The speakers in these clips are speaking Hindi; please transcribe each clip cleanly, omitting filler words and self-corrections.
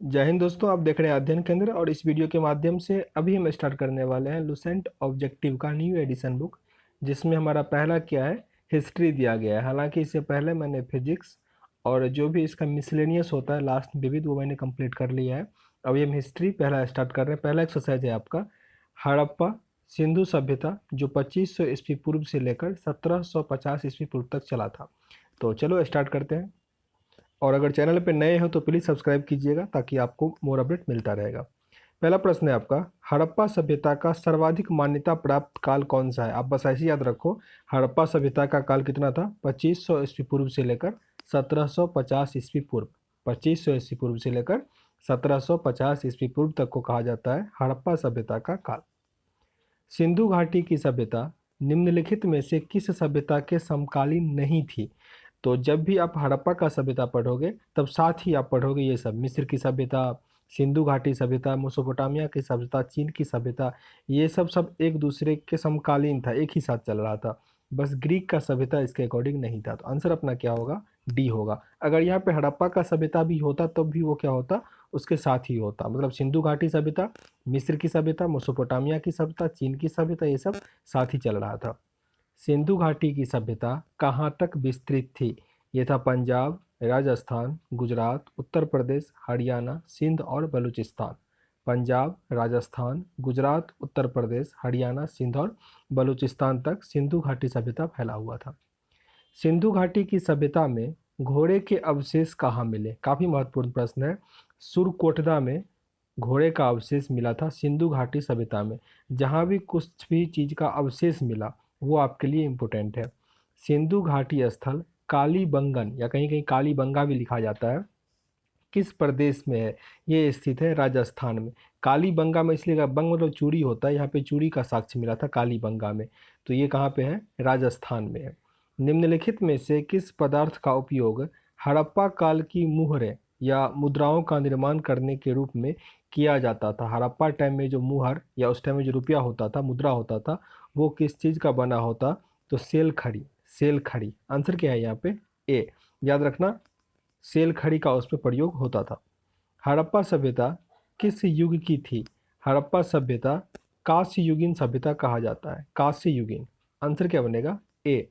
जय हिंद दोस्तों, आप देख रहे हैं अध्ययन केंद्र और इस वीडियो के माध्यम से अभी हम स्टार्ट करने वाले हैं लुसेंट ऑब्जेक्टिव का न्यू एडिशन बुक, जिसमें हमारा पहला क्या है, हिस्ट्री दिया गया है। हालांकि इससे पहले मैंने फिजिक्स और जो भी इसका मिसलेनियस होता है लास्ट विविध, वो मैंने कंप्लीट कर लिया है। अभी हम हिस्ट्री पहला स्टार्ट कर रहे हैं। पहला एक्सरसाइज है आपका हड़प्पा सिंधु सभ्यता, जो 2500 ईस्वी पूर्व से लेकर 1750 ईस्वी पूर्व तक चला था। तो चलो स्टार्ट करते हैं। और अगर चैनल पे नए हो तो प्लीज़ सब्सक्राइब कीजिएगा ताकि आपको मोर अपडेट मिलता रहेगा। पहला प्रश्न है आपका, हड़प्पा सभ्यता का सर्वाधिक मान्यता प्राप्त काल कौन सा है? आप बस ऐसे याद रखो, हड़प्पा सभ्यता का काल कितना था? 2500 ईस्वी पूर्व से लेकर 1750 ईस्वी पूर्व। 2500 ईस्वी पूर्व से लेकर 1750 ईस्वी पूर्व तक को कहा जाता है हड़प्पा सभ्यता का काल। सिंधु घाटी की सभ्यता निम्नलिखित में से किस सभ्यता के समकालीन नहीं थी? तो जब भी आप हड़प्पा का सभ्यता पढ़ोगे तब साथ ही आप पढ़ोगे ये सब, मिस्र की सभ्यता, सिंधु घाटी सभ्यता, मेसोपोटामिया की सभ्यता, चीन की सभ्यता, ये सब सब एक दूसरे के समकालीन था, एक ही साथ चल रहा था। बस ग्रीक का सभ्यता इसके अकॉर्डिंग नहीं था। तो आंसर अपना क्या होगा? डी होगा। अगर यहाँ पे हड़प्पा का सभ्यता भी होता तब भी वो क्या होता? उसके साथ ही होता। मतलब सिंधु घाटी सभ्यता, मिस्र की सभ्यता, मेसोपोटामिया की सभ्यता, चीन की सभ्यता, ये सब साथ ही चल रहा था। सिंधु घाटी की सभ्यता कहाँ तक विस्तृत थी? ये था पंजाब, राजस्थान, गुजरात, उत्तर प्रदेश, हरियाणा, सिंध और बलूचिस्तान। पंजाब, राजस्थान, गुजरात, उत्तर प्रदेश, हरियाणा, सिंध और बलूचिस्तान तक सिंधु घाटी सभ्यता फैला हुआ था। सिंधु घाटी की सभ्यता में घोड़े के अवशेष कहाँ मिले? काफ़ी महत्वपूर्ण प्रश्न है। सुरकोटदा में घोड़े का अवशेष मिला था सिंधु घाटी सभ्यता में। जहाँ भी कुछ भी चीज़ का अवशेष मिला वो आपके लिए इम्पोर्टेंट है। सिंधु घाटी स्थल कालीबंगन या कहीं कहीं कालीबंगा भी लिखा जाता है, किस प्रदेश में है? ये स्थित है राजस्थान में। कालीबंगा में इसलिए बंग मतलब चूड़ी होता है, यहाँ पे चूड़ी का साक्ष्य मिला था कालीबंगा में। तो ये कहाँ पे है? राजस्थान में है। निम्नलिखित में से किस पदार्थ का उपयोग हड़प्पा काल की मुहरें या मुद्राओं का निर्माण करने के रूप में किया जाता था? हड़प्पा टाइम में जो मुहर या उस टाइम में जो रुपया होता था, मुद्रा होता था, वो किस चीज़ का बना होता? तो सेल खड़ी। सेल खड़ी आंसर क्या है यहाँ पे? ए। याद रखना, सेल खड़ी का उसमें प्रयोग होता था। हड़प्पा सभ्यता किस युग की थी? हड़प्पा सभ्यता कांस्य युगीन सभ्यता कहा जाता है। कांस्य युगीन आंसर क्या बनेगा? ए।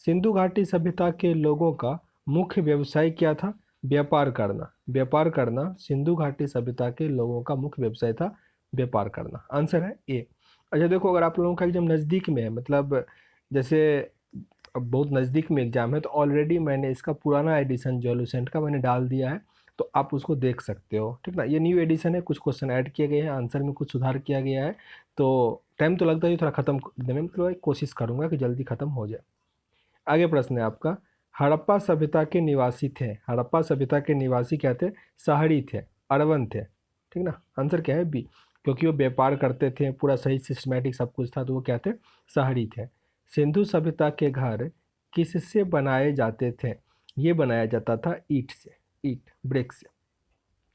सिंधु घाटी सभ्यता के लोगों का मुख्य व्यवसाय क्या था? व्यापार करना। व्यापार करना सिंधु घाटी सभ्यता के लोगों का मुख्य व्यवसाय था, व्यापार करना। आंसर है ए। अच्छा देखो, अगर आप लोगों का एग्जाम नज़दीक में है, मतलब जैसे अब बहुत नज़दीक में एग्जाम है, तो ऑलरेडी मैंने इसका पुराना एडिशन जो लुसेंट का मैंने डाल दिया है, तो आप उसको देख सकते हो, ठीक ना। ये न्यू एडिशन है, कुछ क्वेश्चन ऐड किए गए हैं, आंसर में कुछ सुधार किया गया है। तो टाइम तो लगता है थोड़ा ख़त्म करने में, मतलब कोशिश करूँगा कि जल्दी ख़त्म हो जाए। आगे प्रश्न है आपका, हड़प्पा सभ्यता के निवासी थे। हड़प्पा सभ्यता के निवासी क्या थे? शहरी थे, अर्बन थे, ठीक ना। आंसर क्या है? बी। क्योंकि वो व्यापार करते थे, पूरा सही सिस्टमेटिक सब कुछ था, तो वो क्या थे? शहरी थे। सिंधु सभ्यता के घर किससे बनाए जाते थे? ये बनाया जाता था ईंट से, ईंट ब्रिक से।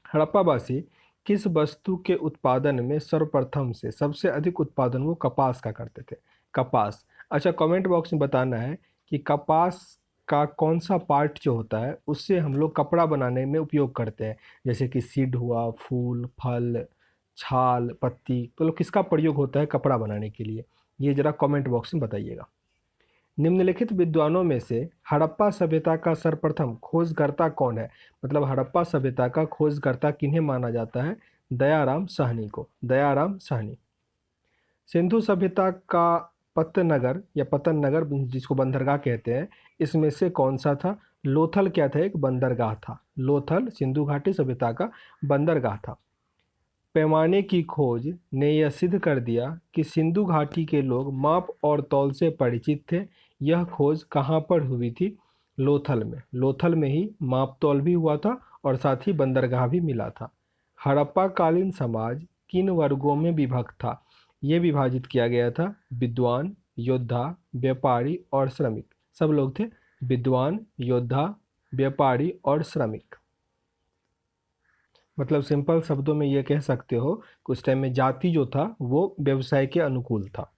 हड़प्पावासी किस वस्तु के उत्पादन में सर्वप्रथम से सबसे अधिक उत्पादन वो कपास का करते थे? कपास। अच्छा, कमेंट बॉक्स में बताना है कि कपास का कौन सा पार्ट जो होता है उससे हम लोग कपड़ा बनाने में उपयोग करते हैं। जैसे कि सीड हुआ, फूल, फल, छाल, पत्ती, तो लोग किसका प्रयोग होता है कपड़ा बनाने के लिए? ये जरा कमेंट बॉक्स में बताइएगा। निम्नलिखित विद्वानों में से हड़प्पा सभ्यता का सर्वप्रथम खोजकर्ता कौन है? मतलब हड़प्पा सभ्यता का खोजकर्ता किन्हें माना जाता है? दयाराम साहनी को। दयाराम साहनी। सिंधु सभ्यता का पत्तनगर या पतन नगर जिसको बंदरगाह कहते हैं, इसमें से कौन सा था? लोथल क्या था? एक बंदरगाह था। लोथल सिंधु घाटी सभ्यता का बंदरगाह था। पैमाने की खोज ने यह सिद्ध कर दिया कि सिंधु घाटी के लोग माप और तौल से परिचित थे। यह खोज कहाँ पर हुई थी? लोथल में। लोथल में ही माप तौल भी हुआ था और साथ ही बंदरगाह भी मिला था। हड़प्पा कालीन समाज किन वर्गों में विभक्त था? ये विभाजित किया गया था विद्वान, योद्धा, व्यापारी और श्रमिक। सब लोग थे विद्वान, योद्धा, व्यापारी और श्रमिक। मतलब सिंपल शब्दों में ये कह सकते हो कि उस टाइम में जाति जो था वो व्यवसाय के अनुकूल था।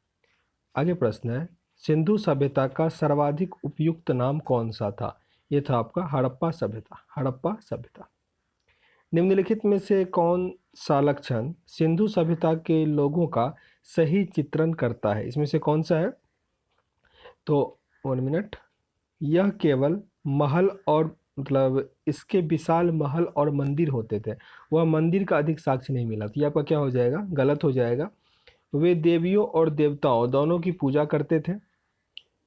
आगे प्रश्न है, सिंधु सभ्यता का सर्वाधिक उपयुक्त नाम कौन सा था? ये था आपका हड़प्पा सभ्यता। हड़प्पा सभ्यता। निम्नलिखित में से कौन सा लक्षण सिंधु सभ्यता के लोगों का सही चित्रण करता है? इसमें से कौन सा है? तो 1 मिनट। यह केवल महल और मतलब इसके विशाल महल और मंदिर होते थे, वह मंदिर का अधिक साक्ष्य नहीं मिला। तो ये आपका क्या हो जाएगा? गलत हो जाएगा। वे देवियों और देवताओं दोनों की पूजा करते थे।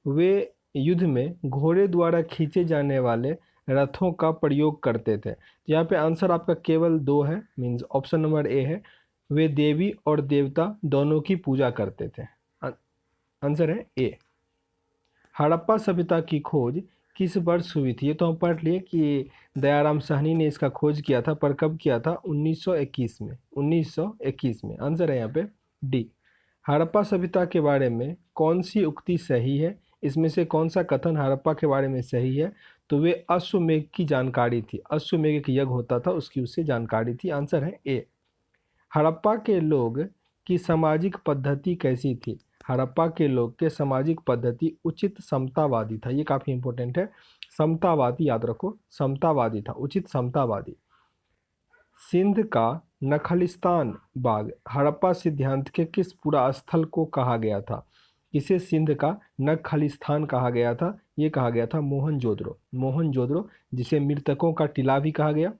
वे युद्ध में घोड़े द्वारा खींचे जाने वाले रथों का प्रयोग करते थे। यहाँ पे आंसर आपका केवल 2 है, मीन्स ऑप्शन नंबर ए है। वे देवी और देवता दोनों की पूजा करते थे। आंसर है ए। हड़प्पा सभ्यता की खोज किस वर्ष हुई थी? ये तो हम पढ़ लिए कि दयाराम साहनी ने इसका खोज किया था, पर कब किया था? 1921 में। 1921 में। आंसर है यहाँ पे डी। हड़प्पा सभ्यता के बारे में कौन सी उक्ति सही है? इसमें से कौन सा कथन हड़प्पा के बारे में सही है? तो वे अश्वमेघ की जानकारी थी, अश्वमेघ एक यज्ञ होता था उसकी उससे जानकारी थी। आंसर है ए। हड़प्पा के लोग की सामाजिक पद्धति कैसी थी? हड़प्पा के लोग के सामाजिक पद्धति उचित समतावादी था। ये काफ़ी इंपॉर्टेंट है, समतावादी याद रखो, समतावादी था, उचित समतावादी। सिंध का नखलिस्तान बाग हड़प्पा सिद्धांत के किस पुरा स्थल को कहा गया था? इसे सिंध का नखलिस्तान कहा गया था। ये कहा गया था मोहनजोदड़ो, मोहनजोदड़ो, जिसे मृतकों का टीला भी कहा गया।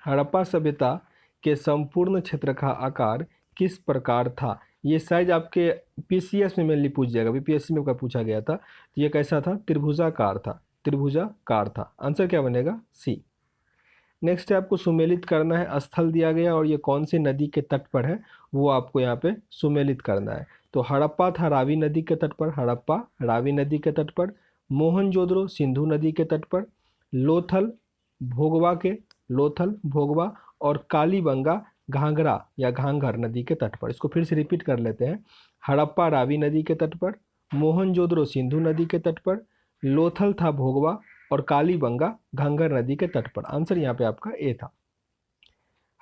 हड़प्पा सभ्यता के संपूर्ण क्षेत्र का आकार किस प्रकार था? ये साइज आपके पीसीएस में मेनली पूछ जाएगा, बीपीएससी में पूछा गया था। ये कैसा था? त्रिभुजाकार था, त्रिभुजाकार था। आंसर क्या बनेगा? सी। नेक्स्ट है आपको सुमेलित करना है, स्थल दिया गया और ये कौन सी नदी के तट पर है वो आपको यहाँ पे सुमेलित करना है। तो हड़प्पा था रावी नदी के तट पर, हड़प्पा रावी नदी के तट पर। मोहनजोदड़ो सिंधु नदी के तट पर। लोथल भोगवा के, लोथल भोगवा और कालीबंगा घाघरा या घाघर नदी के तट पर। इसको फिर से रिपीट कर लेते हैं। हड़प्पा रावी नदी के तट पर, मोहनजोदड़ो सिंधु नदी के तट पर, लोथल था भोगवा और कालीबंगा घाघर नदी के तट पर। आंसर यहाँ पे आपका ए था।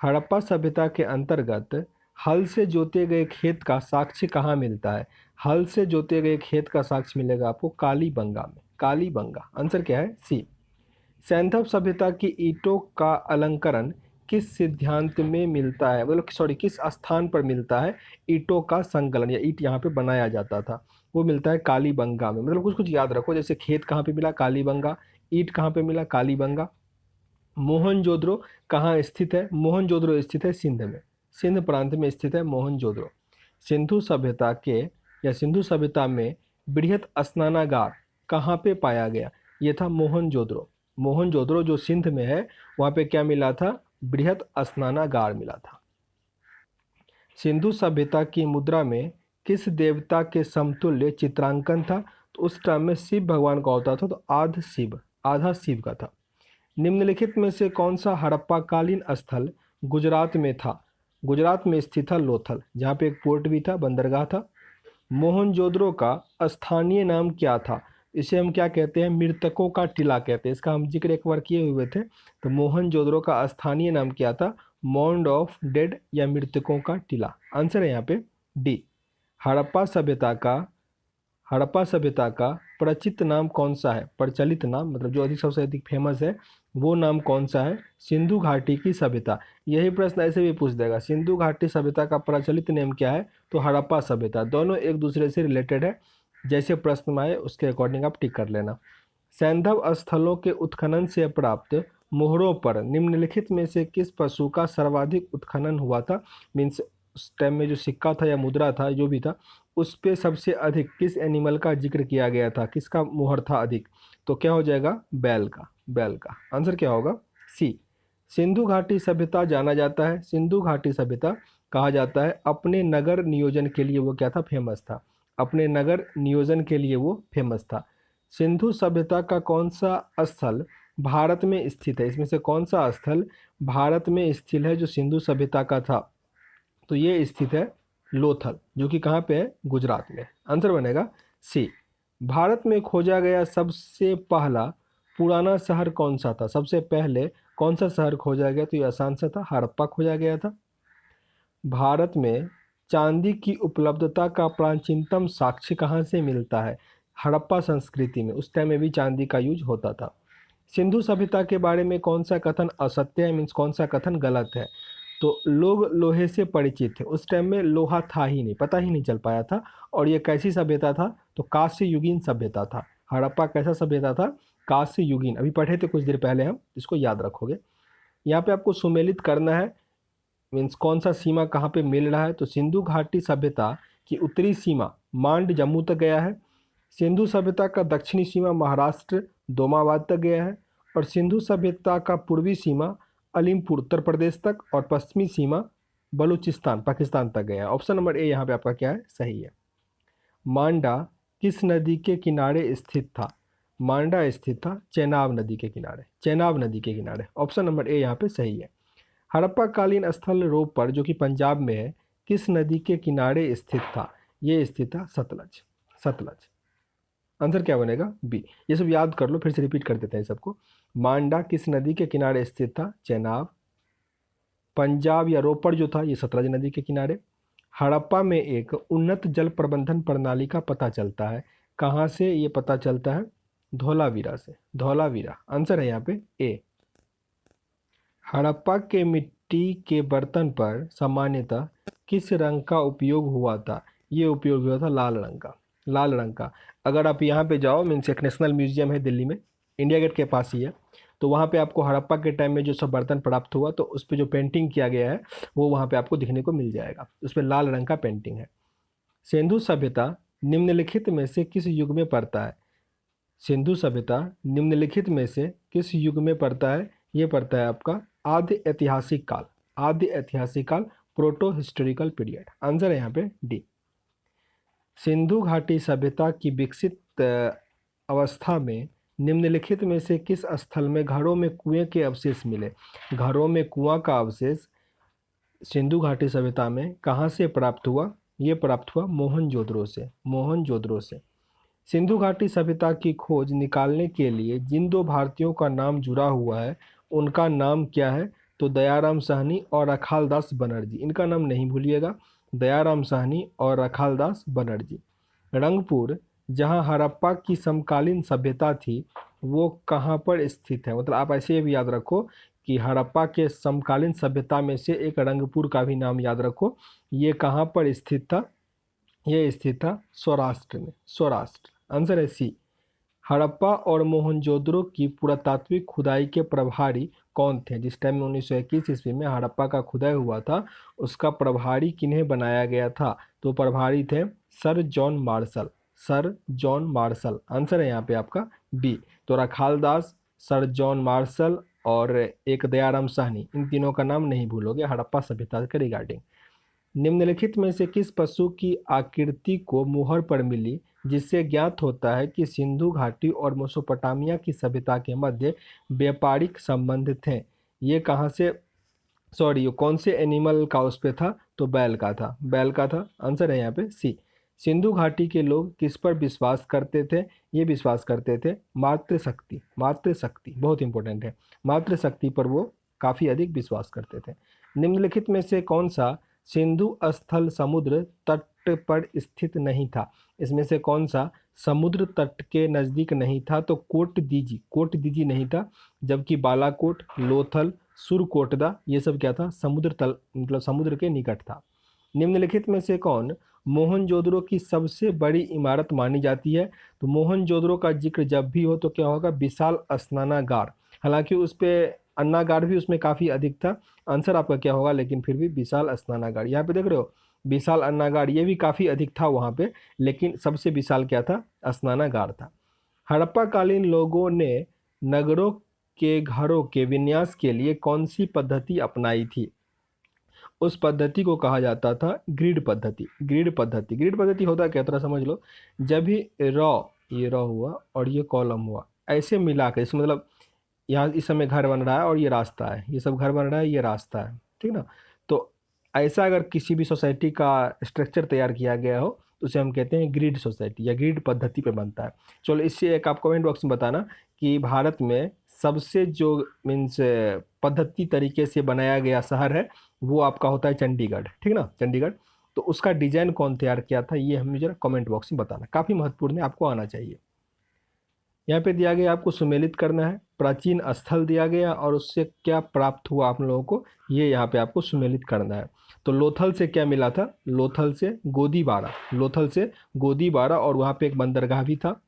हड़प्पा सभ्यता के अंतर्गत हल से जोते गए खेत का साक्ष्य कहाँ मिलता है? हल से जोते गए खेत का साक्ष्य मिलेगा आपको कालीबंगा में, कालीबंगा। आंसर क्या है? सी। सैंधव सभ्यता की ईंटों का अलंकरण किस सिद्धांत में मिलता है? मतलब सॉरी, किस स्थान पर मिलता है ईंटों का संकलन या ईंट यहाँ पे बनाया जाता था? वो मिलता है कालीबंगा में। मतलब कुछ कुछ याद रखो, जैसे खेत कहाँ पे मिला? कालीबंगा। ईंट कहाँ पे मिला? कालीबंगा। मोहनजोदड़ो कहाँ स्थित है? मोहनजोदड़ो स्थित है सिंध में, सिंध प्रांत में स्थित है मोहनजोदड़ो। सिंधु सभ्यता के या सिंधु सभ्यता में बृहत स्नानागार कहाँ पे पाया गया? ये था मोहनजोदड़ो। मोहनजोदड़ो जो सिंध में है वहाँ पे क्या मिला था? बृहत स्नानागार मिला था। सिंधु सभ्यता की मुद्रा में किस देवता के समतुल्य चित्रांकन था? तो उस टाइम में शिव भगवान का होता था, तो आधा शिव, आधा शिव का था। निम्नलिखित में से कौन सा हड़प्पाकालीन स्थल गुजरात में था? गुजरात में स्थित था लोथल, जहाँ पे एक पोर्ट भी था, बंदरगाह था। मोहनजोदड़ो का स्थानीय नाम क्या था? इसे हम क्या कहते हैं? मृतकों का टीला कहते हैं। इसका हम जिक्र एक बार किए हुए थे। तो मोहनजोदड़ो का स्थानीय नाम क्या था? माउंड ऑफ डेड या मृतकों का टीला। आंसर है यहाँ पे डी। हड़प्पा सभ्यता का, हड़प्पा सभ्यता का प्रचलित नाम कौन सा है? प्रचलित नाम मतलब जो अधिक सबसे अधिक फेमस है वो नाम कौन सा है? सिंधु घाटी की सभ्यता। यही प्रश्न ऐसे भी पूछ देगा, सिंधु घाटी सभ्यता का प्रचलित नाम क्या है? तो हड़प्पा सभ्यता। दोनों एक दूसरे से रिलेटेड है, जैसे प्रश्न में आए उसके अकॉर्डिंग आप टिक कर लेना। सैंधव स्थलों के उत्खनन से प्राप्त मोहरों पर निम्नलिखित में से किस पशु का सर्वाधिक उत्खनन हुआ था? मीन्स उस टाइम में जो सिक्का था या मुद्रा था जो भी था उस पे सबसे अधिक किस एनिमल का जिक्र किया गया था? किसका मोहर था अधिक? तो क्या हो जाएगा? बैल का, बैल का। आंसर क्या होगा? सी। सिंधु घाटी सभ्यता जाना जाता है, सिंधु घाटी सभ्यता कहा जाता है अपने नगर नियोजन के लिए वो क्या था? फेमस था, अपने नगर नियोजन के लिए वो फेमस था। सिंधु सभ्यता का कौन सा स्थल भारत में स्थित है? इसमें से कौन सा स्थल भारत में स्थित है जो सिंधु सभ्यता का था? तो ये स्थित है लोथल, जो कि कहाँ पे है? गुजरात में। आंसर बनेगा सी। भारत में खोजा गया सबसे पहला पुराना शहर कौन सा था? सबसे पहले कौन सा शहर खोजा गया? तो ये आसान सा था, हड़प्पा खोजा गया था। भारत में चांदी की उपलब्धता का प्राचीनतम साक्ष्य कहाँ से मिलता है? हड़प्पा संस्कृति में, उस टाइम में भी चांदी का यूज होता था। सिंधु सभ्यता के बारे में कौन सा कथन असत्य है, मीन्स कौन सा कथन गलत है? तो लोग लोहे से परिचित थे, उस टाइम में लोहा था ही नहीं, पता ही नहीं चल पाया था। और ये कैसी सभ्यता था? तो कांस्य युगीन सभ्यता था। हड़प्पा कैसा सभ्यता था? कांस्य युगीन। अभी पढ़े थे कुछ देर पहले हम, इसको याद रखोगे। यहाँ पे आपको सुमेलित करना है, मीन्स कौन सा सीमा कहाँ पे मिल रहा है। तो सिंधु घाटी सभ्यता की उत्तरी सीमा मांड जम्मू तक गया है। सिंधु सभ्यता का दक्षिणी सीमा महाराष्ट्र दोमाबाद तक गया है। और सिंधु सभ्यता का पूर्वी सीमा अलीमपुर उत्तर प्रदेश तक और पश्चिमी सीमा बलूचिस्तान पाकिस्तान तक गया है। ऑप्शन नंबर ए यहाँ पे आपका क्या है? सही है। मांडा किस नदी के किनारे स्थित था? मांडा स्थित था चेनाब नदी के किनारे, चेनाब नदी के किनारे। ऑप्शन नंबर ए यहाँ पे सही है। हड़प्पा कालीन स्थल रोपड़ जो कि पंजाब में है, किस नदी के किनारे स्थित था? ये स्थित था सतलज, सतलज। आंसर क्या बनेगा? बी। ये सब याद कर लो, फिर से रिपीट कर देते हैं सबको। मांडा किस नदी के किनारे स्थित था? चेनाब। पंजाब या रोपड़ जो था ये सतलज नदी के किनारे। हड़प्पा में एक उन्नत जल प्रबंधन प्रणाली का पता चलता है, कहाँ से ये पता चलता है? धौलावीरा से, धौलावीरा। आंसर है यहाँ पे ए। हड़प्पा के मिट्टी के बर्तन पर सामान्यतः किस रंग का उपयोग हुआ था? ये उपयोग हुआ था लाल रंग का, लाल रंग का। अगर आप यहाँ पे जाओ, मीन्स एक नेशनल म्यूजियम है दिल्ली में, इंडिया गेट के पास ही है, तो वहाँ पे आपको हड़प्पा के टाइम में जो सब बर्तन प्राप्त हुआ तो उस पर जो पेंटिंग किया गया है वो वहाँ पे आपको दिखने को मिल जाएगा, उस पर लाल रंग का पेंटिंग है। सिंधु सभ्यता निम्नलिखित में से किस युग में पड़ता है? सिंधु सभ्यता निम्नलिखित में से किस युग में पड़ता है? ये पड़ता है आपका आद्य ऐतिहासिक काल, आद्य ऐतिहासिक काल, प्रोटो हिस्टोरिकल पीरियड। आंसर है यहाँ पे डी। सिंधु घाटी सभ्यता की विकसित अवस्था में निम्नलिखित में से किस स्थल में घरों में कुएं के अवशेष मिले? घरों में कुआं का अवशेष सिंधु घाटी सभ्यता में कहाँ से प्राप्त हुआ? ये प्राप्त हुआ मोहनजोदड़ो से, मोहनजोदड़ो से। सिंधु घाटी सभ्यता की खोज निकालने के लिए जिन दो भारतीयों का नाम जुड़ा हुआ है उनका नाम क्या है? तो दयाराम साहनी और रखालदास बनर्जी। इनका नाम नहीं भूलिएगा, दयाराम साहनी और रखालदास बनर्जी। रंगपुर जहां हड़प्पा की समकालीन सभ्यता थी वो कहाँ पर स्थित है? मतलब आप ऐसे भी याद रखो कि हड़प्पा के समकालीन सभ्यता में से एक रंगपुर का भी नाम याद रखो। ये कहाँ पर स्थित था? ये स्थित था सौराष्ट्र में, सौराष्ट्र। आंसर है सी। हड़प्पा और मोहनजोदड़ो की पुरातात्विक खुदाई के प्रभारी कौन थे? जिस टाइम में 1921 ईस्वी में हड़प्पा का खुदाई हुआ था उसका प्रभारी किन्हें बनाया गया था? तो प्रभारी थे sir John Marshall, sir John Marshall. Answer है यहाँ पे आपका बी। तो रखालदास, सर जॉन मार्शल और एक दयाराम साहनी, इन तीनों का नाम नहीं भूलोगे हड़प्पा सभ्यता के रिगार्डिंग। निम्नलिखित में से किस पशु की आकृति को मुहर पर मिली जिससे ज्ञात होता है कि सिंधु घाटी और मेसोपोटामिया की सभ्यता के मध्य व्यापारिक संबंध थे? ये कहाँ से, सॉरी, ये कौन से एनिमल का उस पे था? तो बैल का था, बैल का था। आंसर है यहाँ पे सी। सिंधु घाटी के लोग किस पर विश्वास करते थे? ये विश्वास करते थे मातृशक्ति, मातृशक्ति बहुत इंपॉर्टेंट है, मातृशक्ति पर वो काफ़ी अधिक विश्वास करते थे। निम्नलिखित में से कौन सा सिंधु स्थल समुद्र तट पर स्थित नहीं था? इसमें से कौन सा समुद्र तट के नज़दीक नहीं था? तो कोटदीजी, कोटदीजी नहीं था, जबकि बालाकोट, लोथल, सुरकोटदा ये सब क्या था? समुद्र तल, मतलब समुद्र के निकट था। निम्नलिखित में से कौन मोहनजोदड़ो की सबसे बड़ी इमारत मानी जाती है? तो मोहनजोदड़ो का जिक्र जब भी हो तो क्या होगा? विशाल स्नानागार। हालांकि उस पर अन्नागार भी उसमें काफ़ी अधिक था। आंसर आपका क्या होगा? लेकिन फिर भी विशाल स्नानागार। यहाँ पे देख रहे हो विशाल अन्नागार, ये भी काफ़ी अधिक था वहाँ पे, लेकिन सबसे विशाल क्या था? स्नानागार था। हड़प्पा कालीन लोगों ने नगरों के घरों के विन्यास के लिए कौन सी पद्धति अपनाई थी? उस पद्धति को कहा जाता था ग्रिड पद्धति, ग्रिड पद्धति। ग्रिड पद्धति होता क्या? तरह समझ लो, जब भी रॉ, ये रॉ हुआ और ये कॉलम हुआ, ऐसे मिला के, इसमें मतलब यहाँ इस समय घर बन रहा है और ये रास्ता है, ये सब घर बन रहा है, ये रास्ता है, ठीक ना। तो ऐसा अगर किसी भी सोसाइटी का स्ट्रक्चर तैयार किया गया हो तो उसे हम कहते हैं ग्रिड सोसाइटी या ग्रिड पद्धति पे बनता है। चलो इससे एक आप कमेंट बॉक्स में बताना कि भारत में सबसे जो मीन्स पद्धति तरीके से बनाया गया शहर है वो आपका होता है चंडीगढ़, ठीक ना, चंडीगढ़। तो उसका डिज़ाइन कौन तैयार किया था ये हमें जरा कमेंट बॉक्स में बताना, काफ़ी महत्वपूर्ण है, आपको आना चाहिए। यहाँ पे दिया गया आपको सुमेलित करना है, प्राचीन स्थल दिया गया और उससे क्या प्राप्त हुआ आप लोगों को, ये यहाँ पे आपको सुमेलित करना है। तो लोथल से क्या मिला था, लोथल से गोदीबारा, लोथल से गोदीबारा, और वहाँ पे एक बंदरगाह भी था।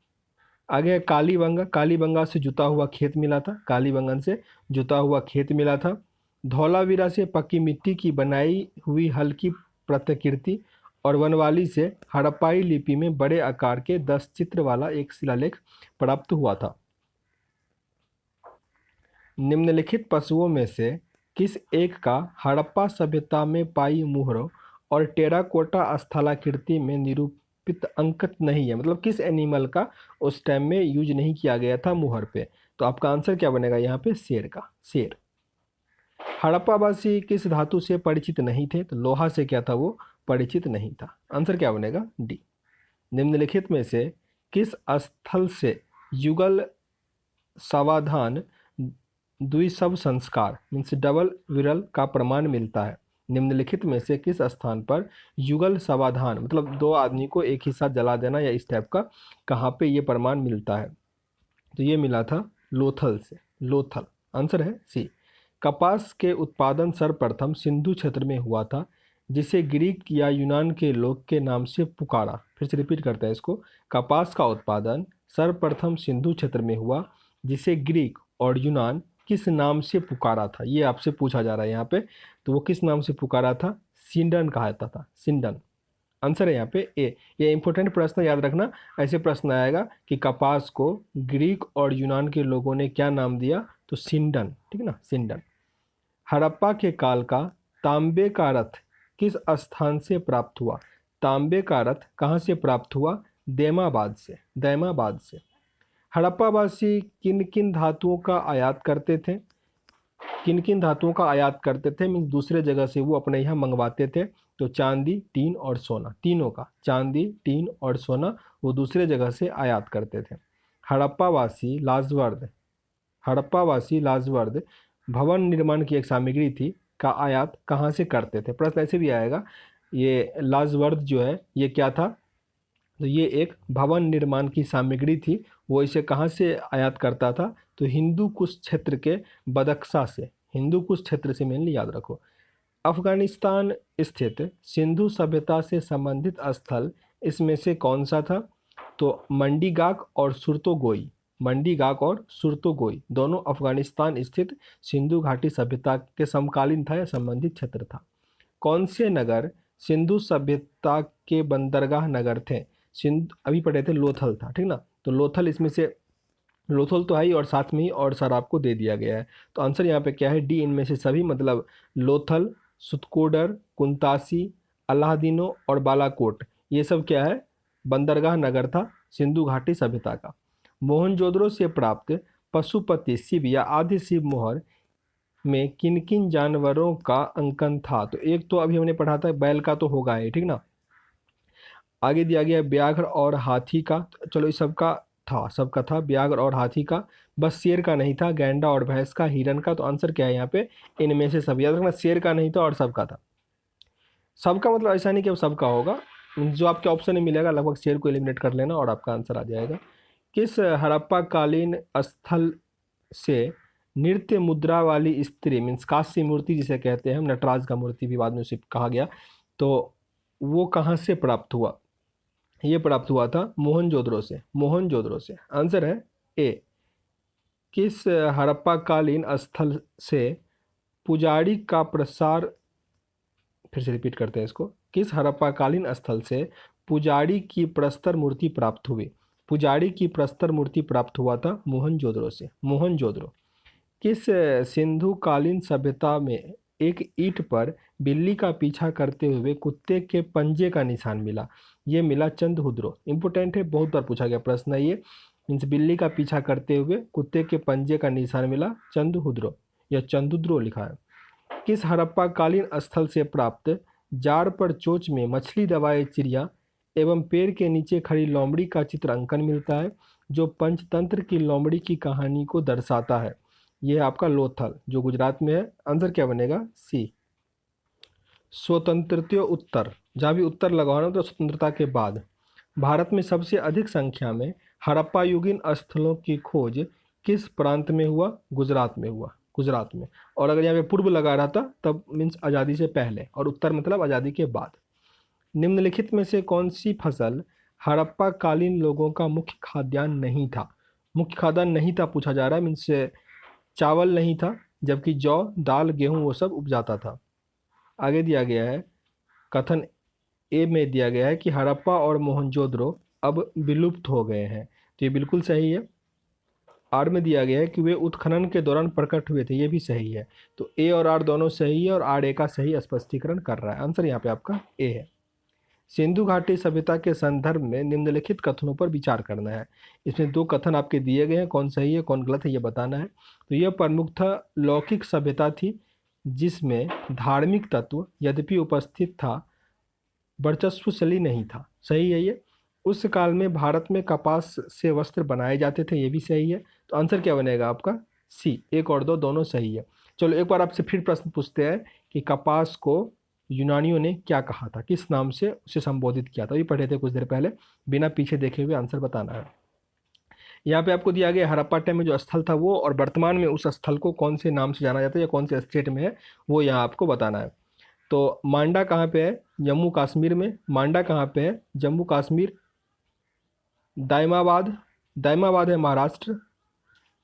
आगे कालीबंगा, कालीबंगा से जुता हुआ खेत मिला था, कालीबंगन से जुता हुआ खेत मिला था। धौलावीरा से पक्की मिट्टी की बनाई हुई हल्की प्रतिकृति, और वनवाली से हड़प्पाई लिपि में बड़े आकार के 10 चित्र वाला एक शिलालेख प्राप्त हुआ था। निम्नलिखित पशुओं में से किस एक का हड़प्पा सभ्यता में पाई मुहरों और टेराकोटा स्थलाकृति में निरूपित अंकित नहीं है, मतलब किस एनिमल का उस टाइम में यूज नहीं किया गया था मुहर पे। तो आपका आंसर क्या बनेगा यहाँ पे, शेर का, शेर। हड़प्पावासी किस धातु से परिचित नहीं थे, तो लोहा से क्या था वो परिचित नहीं था। आंसर क्या बनेगा, डी। निम्नलिखित में से किस स्थल से युगल सावधान द्विशव संस्कार मीन्स डबल विरल का प्रमाण मिलता है। निम्नलिखित में से किस स्थान पर युगल समाधान मतलब दो आदमी को एक ही साथ जला देना या इस टाइप का, कहाँ पे ये प्रमाण मिलता है, तो ये मिला था लोथल से, लोथल। आंसर है सी। कपास के उत्पादन सर्वप्रथम सिंधु क्षेत्र में हुआ था, जिसे ग्रीक या यूनान के लोग के नाम से पुकारा। फिर से रिपीट करते हैं इसको, कपास का उत्पादन सर्वप्रथम सिंधु क्षेत्र में हुआ, जिसे ग्रीक और यूनान किस नाम से पुकारा था, ये आपसे पूछा जा रहा है यहाँ पे। तो वो किस नाम से पुकारा था, सिंडन कहा जाता था, सिंडन। आंसर है यहाँ पे ए। ये इंपॉर्टेंट प्रश्न याद रखना, ऐसे प्रश्न आएगा कि कपास को ग्रीक और यूनान के लोगों ने क्या नाम दिया, तो सिंडन, ठीक है ना, सिंडन। हड़प्पा के काल का तांबे का रथ किस स्थान से प्राप्त हुआ, तांबे का रथ कहाँ से प्राप्त हुआ, दैमाबाद से, दैमाबाद से। हड़प्पावासी किन किन धातुओं का आयात करते थे, किन किन धातुओं का आयात करते थे, मीन्स दूसरे जगह से वो अपने यहाँ मंगवाते थे। तो चांदी, टीन और सोना, तीनों का, चांदी, टीन और सोना वो दूसरे जगह से आयात करते थे। हड़प्पावासी लाजवर्द, हड़प्पावासी लाजवर्द भवन निर्माण की एक सामग्री थी का आयात कहाँ से करते थे। प्रश्न ऐसे भी आएगा, ये लाजवर्द जो है ये क्या था, तो ये एक भवन निर्माण की सामग्री थी, वो इसे कहाँ से आयात करता था, तो हिंदू कुश क्षेत्र के बदख्शा से, हिंदू कुश क्षेत्र से मेनली याद रखो। अफगानिस्तान स्थित सिंधु सभ्यता से संबंधित स्थल इसमें से कौन सा था, तो मंडीगाक और सुरतोगोई, मंडीगाक और सुरतोगोई दोनों अफगानिस्तान स्थित सिंधु घाटी सभ्यता के समकालीन था या संबंधित क्षेत्र था। कौन से नगर सिंधु सभ्यता के बंदरगाह नगर थे, सिंधु अभी पढ़े थे लोथल था, ठीक ना, तो लोथल इसमें से, लोथल तो है ही और साथ में ही और सारा आपको दे दिया गया है। तो आंसर यहाँ पे क्या है, डी, इनमें से सभी, मतलब लोथल, सुतकोडर, कुंतासी, अलादीनो और बालाकोट, ये सब क्या है, बंदरगाह नगर था सिंधु घाटी सभ्यता का। मोहनजोदड़ो से प्राप्त पशुपति शिव या आदि शिव मोहर में किन किन जानवरों का अंकन था, तो एक तो अभी हमने पढ़ा था बैल का तो होगा ही, ठीक ना। आगे दिया गया व्याघ्र और हाथी का, तो चलो इस सबका था, सबका था, व्याघ्र और हाथी का, बस शेर का नहीं था, गैंडा और भैंस का, हिरन का। तो आंसर क्या है यहाँ पे, इनमें से सब, याद रखना शेर का नहीं था और सबका था। सबका मतलब ऐसा नहीं कि अब सबका होगा, जो आपके ऑप्शन में मिलेगा लगभग शेर को एलिमिनेट कर लेना और आपका आंसर आ जाएगा। किस हड़प्पा कालीन स्थल से नृत्य मुद्रा वाली स्त्री मीन्स कांस्य मूर्ति जिसे कहते हैं हम, नटराज का मूर्ति भी बाद में उसे कहा गया, तो वो कहाँ से प्राप्त हुआ, ये प्राप्त हुआ था मोहनजोदड़ो से, मोहनजोदड़ो से। आंसर है ए। किस हड़प्पा कालीन स्थल से पुजारी का प्रसार, फिर से रिपीट करते हैं इसको, किस हड़प्पा कालीन स्थल से पुजारी की प्रस्तर मूर्ति प्राप्त हुई, पुजारी की प्रस्तर मूर्ति प्राप्त हुआ था मोहनजोदड़ो से, मोहनजोदड़ो। किस सिंधु कालीन सभ्यता में एक ईंट पर बिल्ली का पीछा करते हुए कुत्ते के पंजे का निशान मिला, ये मिला चंद्रहुद्रो। इंपोर्टेंट है, बहुत बार पूछा गया प्रश्न है ये, मीन्स बिल्ली का पीछा करते हुए कुत्ते के पंजे का निशान मिला, चंद्रहुद्रो या चंदुद्रो लिखा है। किस हड़प्पा कालीन स्थल से प्राप्त जाड़ पर चोंच में मछली दबाए चिड़िया एवं पेड़ के नीचे खड़ी लोमड़ी का चित्र अंकन मिलता है, जो पंचतंत्र की लोमड़ी की कहानी को दर्शाता है, यह है आपका लोथल जो गुजरात में है। आंसर क्या बनेगा, सी। स्वतंत्रता उत्तर, जहाँ भी उत्तर लगाना तो स्वतंत्रता के बाद भारत में सबसे अधिक संख्या में हड़प्पा युगीन स्थलों की खोज किस प्रांत में हुआ? गुजरात में हुआ, गुजरात में। और अगर यहाँ पे पूर्व लगा रहा था तब मीन्स आज़ादी से पहले, और उत्तर मतलब आज़ादी के बाद। निम्नलिखित में से कौन सी फसल हड़प्पा कालीन लोगों का मुख्य खाद्यान्न नहीं था? मुख्य खाद्यान्न नहीं था पूछा जा रहा है, मीन्स चावल नहीं था, जबकि जौ, दाल, गेहूं वो सब उपजाता था। आगे दिया गया है, कथन ए में दिया गया है कि हड़प्पा और मोहनजोदड़ो अब विलुप्त हो गए हैं, तो ये बिल्कुल सही है। आर में दिया गया है कि वे उत्खनन के दौरान प्रकट हुए थे, ये भी सही है। तो ए और आर दोनों सही है, और आर ए का सही स्पष्टीकरण कर रहा है। आंसर यहाँ पे आपका ए है। सिंधु घाटी सभ्यता के संदर्भ में निम्नलिखित कथनों पर विचार करना है। इसमें दो कथन आपके दिए गए हैं, कौन सही है कौन गलत है ये बताना है। तो यह प्रमुखतः लौकिक सभ्यता थी, जिसमें धार्मिक तत्व यद्यपि उपस्थित था, वर्चस्वशाली नहीं था। सही है ये। उस काल में भारत में कपास से वस्त्र बनाए जाते थे, ये भी सही है। तो आंसर क्या बनेगा आपका? सी। एक और दो दोनों सही है। चलो एक बार आपसे फिर प्रश्न पूछते हैं कि कपास को यूनानियों ने क्या कहा था, किस नाम से उसे संबोधित किया था? ये पढ़े थे कुछ देर पहले, बिना पीछे देखे हुए आंसर बताना है। यहाँ पे आपको दिया गया हड़प्पा टाइम में जो स्थल था वो, और वर्तमान में उस स्थल को कौन से नाम से जाना जाता है या कौन से स्टेट में है, वो यहाँ आपको बताना है। तो मांडा कहाँ पे है? जम्मू कश्मीर में। मांडा कहाँ पे है? जम्मू कश्मीर। दाइमाबाद, दाइमाबाद है महाराष्ट्र।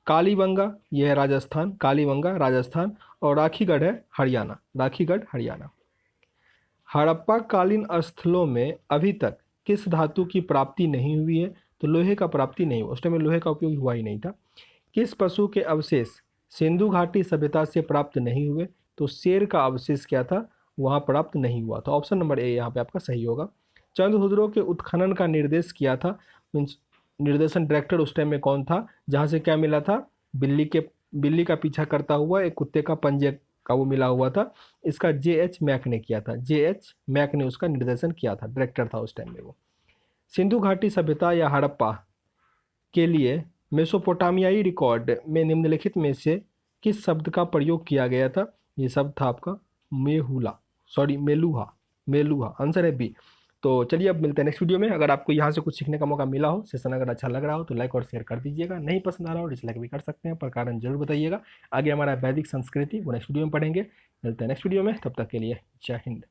कालीबंगा ये है राजस्थान, कालीबंगा राजस्थान। और राखीगढ़ है हरियाणा, राखीगढ़ हरियाणा। हड़प्पा कालीन स्थलों में अभी तक किस धातु की प्राप्ति नहीं हुई है? तो लोहे का प्राप्ति नहीं हुआ, उस टाइम में लोहे का उपयोग हुआ ही नहीं था। किस पशु के अवशेष सिंधु घाटी सभ्यता से प्राप्त नहीं हुए? तो शेर का अवशेष क्या था, वहाँ प्राप्त नहीं हुआ था। ऑप्शन नंबर ए यहाँ पे आपका सही होगा। चंद्रहुदरों के उत्खनन का निर्देश किया था, मीन्स निर्देशन डायरेक्टर उस टाइम में कौन था, जहाँ से क्या मिला था? बिल्ली का पीछा करता हुआ एक कुत्ते का पंजे का वो मिला हुआ था। इसका जे.एच. मैक ने किया था, जे.एच. मैक ने उसका निर्देशन किया था, डायरेक्टर था उस टाइम में वो। सिंधु घाटी सभ्यता या हड़प्पा के लिए मेसोपोटामियाई रिकॉर्ड में निम्नलिखित में से किस शब्द का प्रयोग किया गया था? ये शब्द था आपका मेलुहा, मेलुहा। आंसर है बी। तो चलिए अब मिलते हैं नेक्स्ट वीडियो में। अगर आपको यहाँ से कुछ सीखने का मौका मिला हो, सेशन अगर अच्छा लग रहा हो तो लाइक और शेयर कर दीजिएगा। नहीं पसंद आ रहा हो डिसलाइक भी कर सकते हैं, पर कारण जरूर बताइएगा। आगे हमारा वैदिक संस्कृति वो नेक्स्ट वीडियो में पढ़ेंगे। मिलते हैं नेक्स्ट वीडियो में, तब तक के लिए जय हिंद।